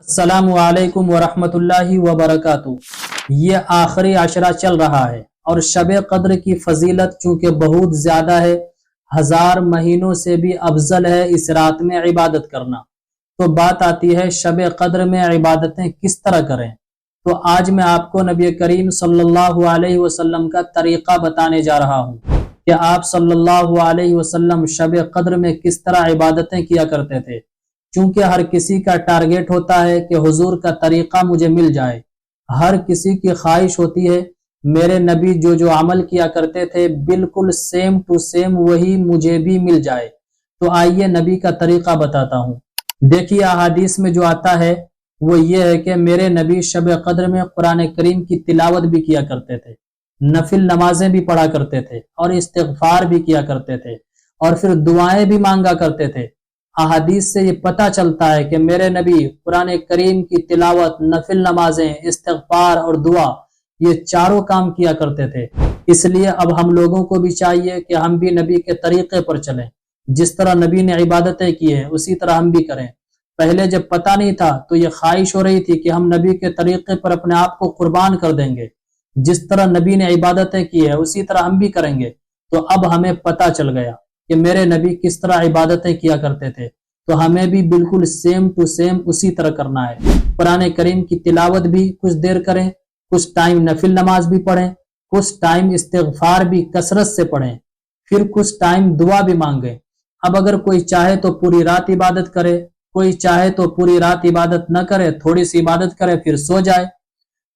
अस्सलामु अलैकुम वरहमतुल्लाहि वबरकातुहू। ये आखिरी आशरा चल रहा है और शब कद्र की फजीलत चूँकि बहुत ज़्यादा है, 1000 महीनों से भी अफजल है इस रात में इबादत करना। तो बात आती है शब कद्र में इबादतें किस तरह करें। तो आज मैं आपको नबी करीम सल्लल्लाहु अलैहि वसल्लम का तरीक़ा बताने जा रहा हूँ कि आप सल्लल्लाहु अलैहि वसल्लम शब कद्र में किस तरह इबादतें किया करते थे। चूंकि हर किसी का टारगेट होता है कि हुजूर का तरीक़ा मुझे मिल जाए, हर किसी की ख्वाहिश होती है मेरे नबी जो अमल किया करते थे बिल्कुल सेम टू सेम वही मुझे भी मिल जाए। तो आइए नबी का तरीक़ा बताता हूँ। देखिए अहादीस में जो आता है वो ये है कि मेरे नबी शब कद्र में कुरान करीम की तिलावत भी किया करते थे, नफिल नमाजें भी पढ़ा करते थे और इस्तिग़फ़ार भी किया करते थे और फिर दुआएं भी मांगा करते थे। अहादीस से ये पता चलता है कि मेरे नबी कुरान करीम की तिलावत, नफिल नमाजें, इस्तिग़फ़ार और दुआ ये चारों काम किया करते थे। इसलिए अब हम लोगों को भी चाहिए कि हम भी नबी के तरीक़े पर चलें। जिस तरह नबी ने इबादतें की हैं उसी तरह हम भी करें। पहले जब पता नहीं था तो ये ख्वाहिश हो रही थी कि हम नबी के तरीक़े पर अपने आप को कुर्बान कर देंगे, जिस तरह नबी ने इबादतें की है उसी तरह हम भी करेंगे। तो अब हमें पता चल गया कि मेरे नबी किस तरह इबादतें किया करते थे, तो हमें भी बिल्कुल सेम टू सेम उसी तरह करना है। कुरान करीम की तिलावत भी कुछ देर करें, कुछ टाइम नफिल नमाज भी पढ़ें, कुछ टाइम इस्तिग़फ़ार भी कसरत से पढ़ें, फिर कुछ टाइम दुआ भी मांगे। अब अगर कोई चाहे तो पूरी रात इबादत करे, कोई चाहे तो पूरी रात इबादत न करे, थोड़ी सी इबादत करे फिर सो जाए।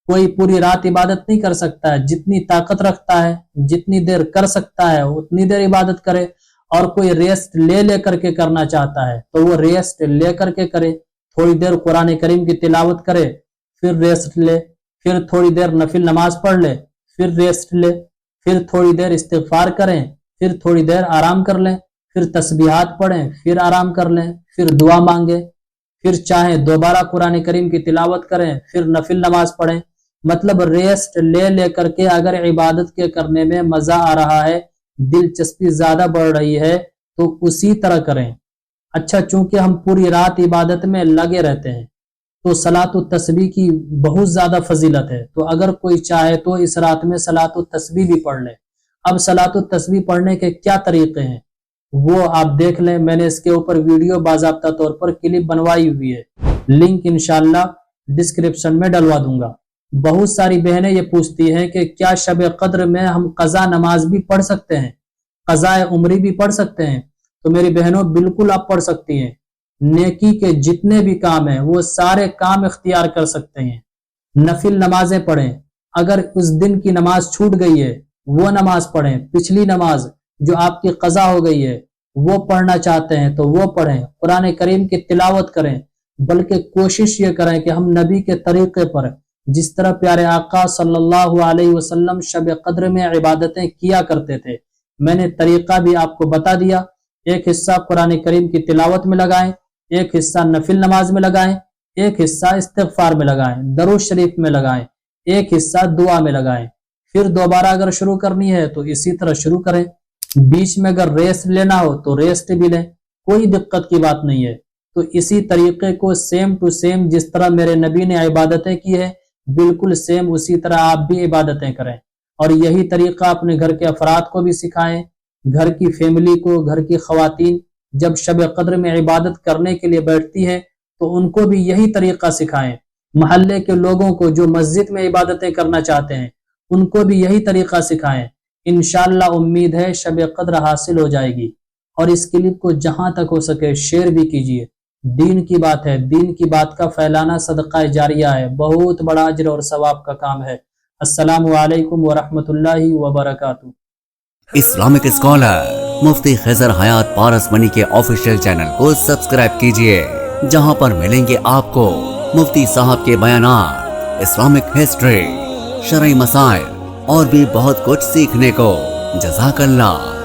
कोई पूरी रात इबादत नहीं कर सकता है, जितनी ताकत रखता है, जितनी देर कर सकता है उतनी देर इबादत करे। और कोई रेस्ट ले करके करना चाहता है तो वो रेस्ट ले करके करे। थोड़ी देर कुरान करीम की तिलावत करे, फिर रेस्ट ले, फिर थोड़ी देर नफिल नमाज पढ़ ले, फिर रेस्ट ले, फिर थोड़ी देर इस्तिग़फ़ार करें, फिर थोड़ी देर आराम कर लें, फिर तस्बीहात पढ़ें, फिर आराम कर लें, फिर दुआ मांगे, फिर चाहे दोबारा कुरान करीम की तिलावत करें, फिर नफिल नमाज पढ़ें। मतलब रेस्ट ले करके अगर इबादत के करने में मजा आ रहा है, दिलचस्पी ज्यादा बढ़ रही है तो उसी तरह करें। अच्छा, चूंकि हम पूरी रात इबादत में लगे रहते हैं तो सलातो तस्बीह की बहुत ज्यादा फजीलत है। तो अगर कोई चाहे तो इस रात में सलातो तस्बीह भी पढ़ ले। अब सलातो तस्बीह पढ़ने के क्या तरीके हैं वो आप देख लें। मैंने इसके ऊपर वीडियो बाज़ाब्ता तौर पर क्लिप बनवाई हुई है, लिंक इंशाल्लाह डिस्क्रिप्शन में डलवा दूंगा। बहुत सारी बहनें ये पूछती हैं कि क्या शब कद्र में हम कज़ा नमाज भी पढ़ सकते हैं, कज़ा उम्री भी पढ़ सकते हैं। तो मेरी बहनों बिल्कुल आप पढ़ सकती हैं। नेकी के जितने भी काम हैं वो सारे काम इख्तियार कर सकते हैं। नफिल नमाजें पढ़ें, अगर उस दिन की नमाज छूट गई है वो नमाज पढ़ें, पिछली नमाज जो आपकी कज़ा हो गई है वो पढ़ना चाहते हैं तो वो पढ़ें, कुरान करीम की तिलावत करें। बल्कि कोशिश ये करें कि हम नबी के तरीके पर, जिस तरह प्यारे आका सल्लल्लाहु अलैहि वसल्लम शब कद्र में इबादतें किया करते थे, मैंने तरीका भी आपको बता दिया। एक हिस्सा कुरान करीम की तिलावत में लगाएं, एक हिस्सा नफिल नमाज में लगाएं, एक हिस्सा इस्तिग़फ़ार में लगाएं, दरूद शरीफ में लगाएं, एक हिस्सा दुआ में लगाएं। फिर दोबारा अगर शुरू करनी है तो इसी तरह शुरू करें। बीच में अगर रेस्ट लेना हो तो रेस्ट भी लें, कोई दिक्कत की बात नहीं है। तो इसी तरीके को सेम टू सेम जिस तरह मेरे नबी ने इबादतें की है बिल्कुल सेम उसी तरह आप भी इबादतें करें। और यही तरीका अपने घर के अफराद को भी सिखाएं, घर की फैमिली को, घर की ख्वातीन जब शब कद्र में इबादत करने के लिए बैठती है तो उनको भी यही तरीका सिखाएं। मोहल्ले के लोगों को जो मस्जिद में इबादतें करना चाहते हैं उनको भी यही तरीका सिखाएं। इंशाअल्लाह उम्मीद है शब कद्र हासिल हो जाएगी। और इस क्लिप को जहां तक हो सके शेयर भी कीजिए। दीन की बात है, दीन की बात का फैलाना सदका जारिया है, बहुत बड़ा अजर और सवाब का काम है। अस्सलामु अलैकुम वरहमतुल्लाहि वबरकातुहू। इस्लामिक स्कॉलर मुफ्ती खिज़र हयात पारसमनी के ऑफिशियल चैनल को सब्सक्राइब कीजिए, जहां पर मिलेंगे आपको मुफ्ती साहब के बयानात, इस्लामिक हिस्ट्री, शरई मसाइल और भी बहुत कुछ सीखने को। जज़ाकल्लाह।